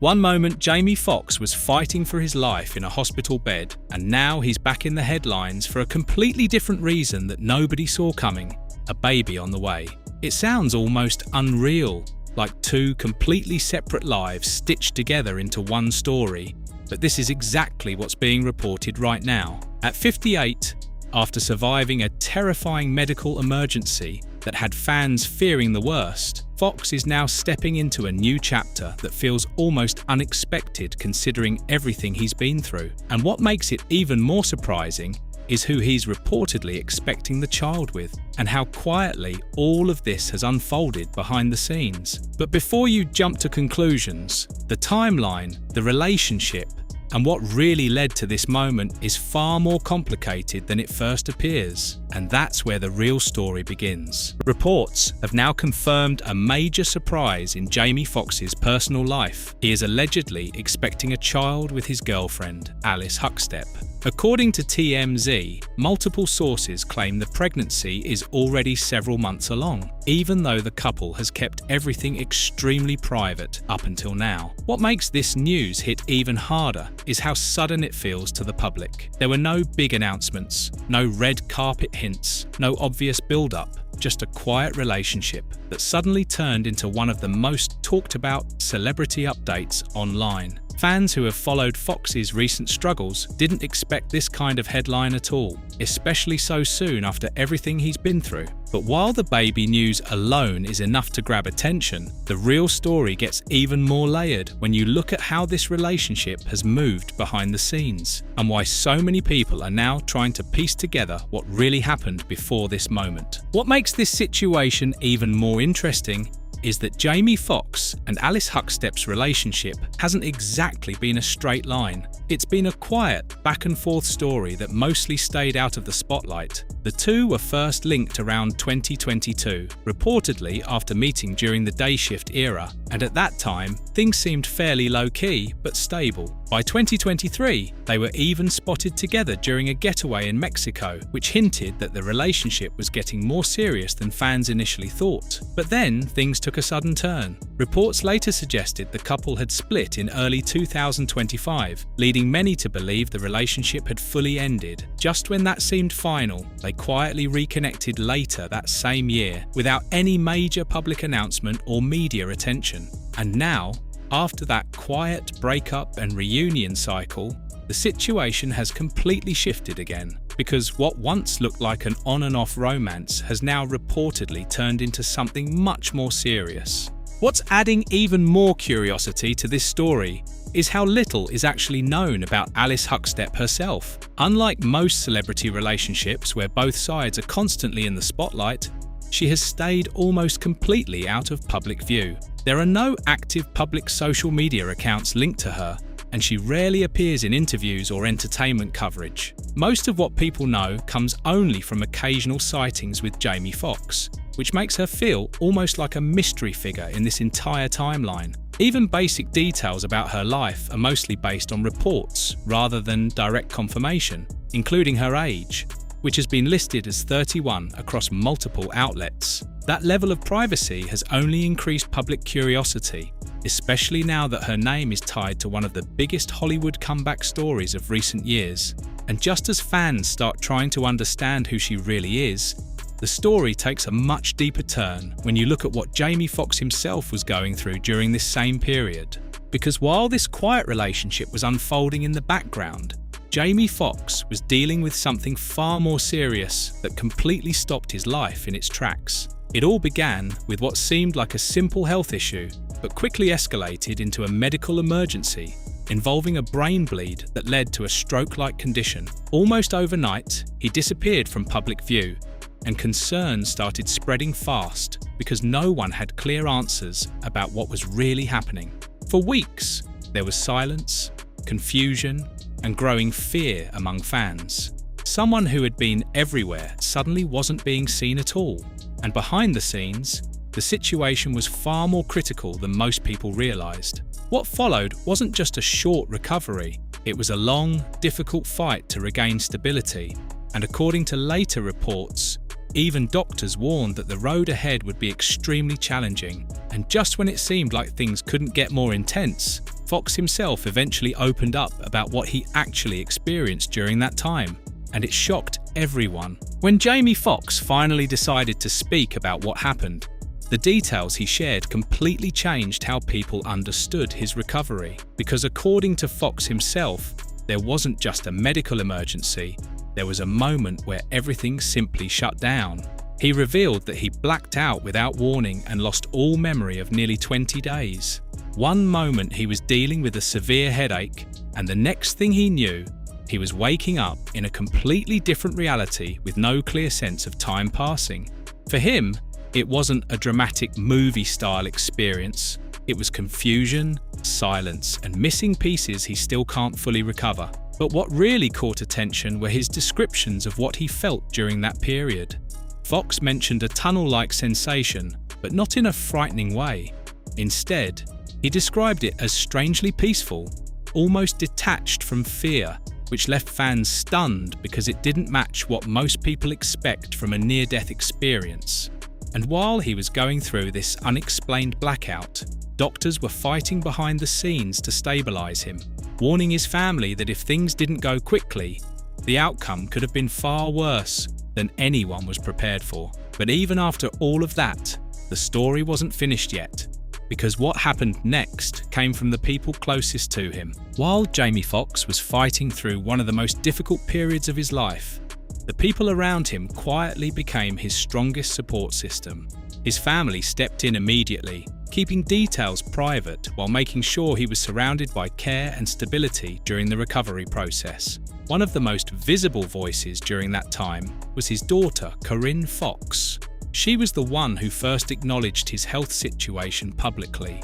One moment, Jamie Foxx was fighting for his life in a hospital bed, and now he's back in the headlines for a completely different reason that nobody saw coming: a baby on the way. It sounds almost unreal, like two completely separate lives stitched together into one story, but this is exactly what's being reported right now. At 58, after surviving a terrifying medical emergency that had fans fearing the worst, Foxx is now stepping into a new chapter that feels almost unexpected considering everything he's been through. And what makes it even more surprising is who he's reportedly expecting the child with, and how quietly all of this has unfolded behind the scenes. But before you jump to conclusions, the timeline, the relationship, and what really led to this moment is far more complicated than it first appears. And that's where the real story begins. Reports have now confirmed a major surprise in Jamie Foxx's personal life. He is allegedly expecting a child with his girlfriend, Alyce Huckstepp. According to TMZ, multiple sources claim the pregnancy is already several months along, even though the couple has kept everything extremely private up until now. What makes this news hit even harder is how sudden it feels to the public. There were no big announcements, no red carpet hints, no obvious build-up, just a quiet relationship that suddenly turned into one of the most talked about celebrity updates online. Fans who have followed Foxx's recent struggles didn't expect this kind of headline at all, especially so soon after everything he's been through. But while the baby news alone is enough to grab attention, the real story gets even more layered when you look at how this relationship has moved behind the scenes, and why so many people are now trying to piece together what really happened before this moment. What makes this situation even more interesting is that Jamie Foxx and Alyce Huckstepp's relationship hasn't exactly been a straight line. It's been a quiet, back-and-forth story that mostly stayed out of the spotlight. The two were first linked around 2022, reportedly after meeting during the day shift era, and at that time, things seemed fairly low-key but stable. By 2023, they were even spotted together during a getaway in Mexico, which hinted that the relationship was getting more serious than fans initially thought. But then, things took a sudden turn. Reports later suggested the couple had split in early 2025, leading many to believe the relationship had fully ended. Just when that seemed final, they quietly reconnected later that same year, without any major public announcement or media attention. And now, after that quiet breakup and reunion cycle, the situation has completely shifted again, because what once looked like an on and off romance has now reportedly turned into something much more serious. What's adding even more curiosity to this story is how little is actually known about Alyce Huckstepp herself. Unlike most celebrity relationships where both sides are constantly in the spotlight, she has stayed almost completely out of public view. There are no active public social media accounts linked to her, and she rarely appears in interviews or entertainment coverage. Most of what people know comes only from occasional sightings with Jamie Foxx, which makes her feel almost like a mystery figure in this entire timeline. Even basic details about her life are mostly based on reports rather than direct confirmation, including her age, which has been listed as 31 across multiple outlets. That level of privacy has only increased public curiosity, especially now that her name is tied to one of the biggest Hollywood comeback stories of recent years. And just as fans start trying to understand who she really is, the story takes a much deeper turn when you look at what Jamie Foxx himself was going through during this same period. Because while this quiet relationship was unfolding in the background, Jamie Foxx was dealing with something far more serious that completely stopped his life in its tracks. It all began with what seemed like a simple health issue, but quickly escalated into a medical emergency involving a brain bleed that led to a stroke-like condition. Almost overnight, he disappeared from public view, and concerns started spreading fast because no one had clear answers about what was really happening. For weeks, there was silence, confusion, and growing fear among fans. Someone who had been everywhere suddenly wasn't being seen at all, and behind the scenes, the situation was far more critical than most people realised. What followed wasn't just a short recovery, it was a long, difficult fight to regain stability, and according to later reports, even doctors warned that the road ahead would be extremely challenging. And just when it seemed like things couldn't get more intense, Foxx himself eventually opened up about what he actually experienced during that time, and it shocked everyone. When Jamie Foxx finally decided to speak about what happened, the details he shared completely changed how people understood his recovery. Because according to Foxx himself, there wasn't just a medical emergency, there was a moment where everything simply shut down. He revealed that he blacked out without warning and lost all memory of nearly 20 days. One moment he was dealing with a severe headache, and the next thing he knew, he was waking up in a completely different reality with no clear sense of time passing. For him, it wasn't a dramatic movie-style experience. It was confusion, silence, and missing pieces he still can't fully recover. But what really caught attention were his descriptions of what he felt during that period. Foxx mentioned a tunnel-like sensation, but not in a frightening way. Instead, he described it as strangely peaceful, almost detached from fear, which left fans stunned because it didn't match what most people expect from a near-death experience. And while he was going through this unexplained blackout, doctors were fighting behind the scenes to stabilize him, warning his family that if things didn't go quickly, the outcome could have been far worse than anyone was prepared for. But even after all of that, the story wasn't finished yet, because what happened next came from the people closest to him. While Jamie Foxx was fighting through one of the most difficult periods of his life, the people around him quietly became his strongest support system. His family stepped in immediately, keeping details private while making sure he was surrounded by care and stability during the recovery process. One of the most visible voices during that time was his daughter, Corinne Foxx. She was the one who first acknowledged his health situation publicly,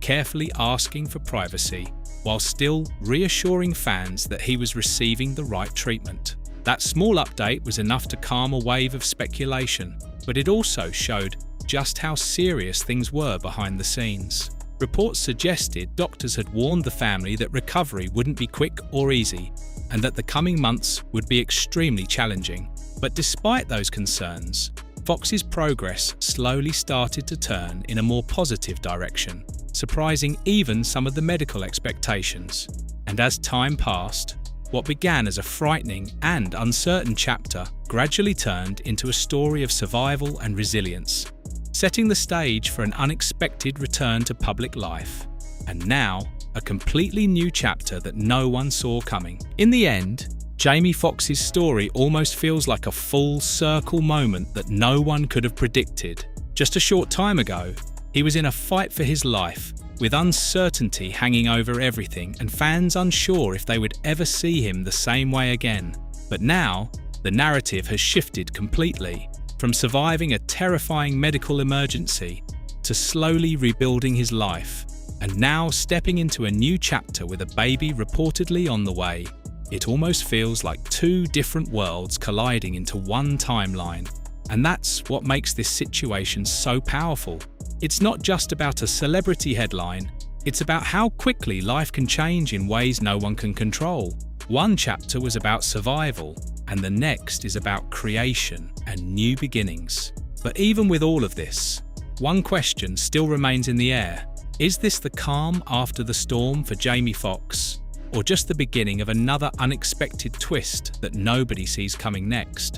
carefully asking for privacy, while still reassuring fans that he was receiving the right treatment. That small update was enough to calm a wave of speculation, but it also showed just how serious things were behind the scenes. Reports suggested doctors had warned the family that recovery wouldn't be quick or easy, and that the coming months would be extremely challenging. But despite those concerns, Foxx's progress slowly started to turn in a more positive direction, surprising even some of the medical expectations. And as time passed, what began as a frightening and uncertain chapter gradually turned into a story of survival and resilience, setting the stage for an unexpected return to public life. And now, a completely new chapter that no one saw coming. In the end, Jamie Foxx's story almost feels like a full circle moment that no one could have predicted. Just a short time ago, he was in a fight for his life, with uncertainty hanging over everything and fans unsure if they would ever see him the same way again. But now, the narrative has shifted completely, from surviving a terrifying medical emergency to slowly rebuilding his life, and now stepping into a new chapter with a baby reportedly on the way. It almost feels like two different worlds colliding into one timeline. And that's what makes this situation so powerful. It's not just about a celebrity headline, it's about how quickly life can change in ways no one can control. One chapter was about survival, and the next is about creation and new beginnings. But even with all of this, one question still remains in the air. Is this the calm after the storm for Jamie Foxx, or just the beginning of another unexpected twist that nobody sees coming next?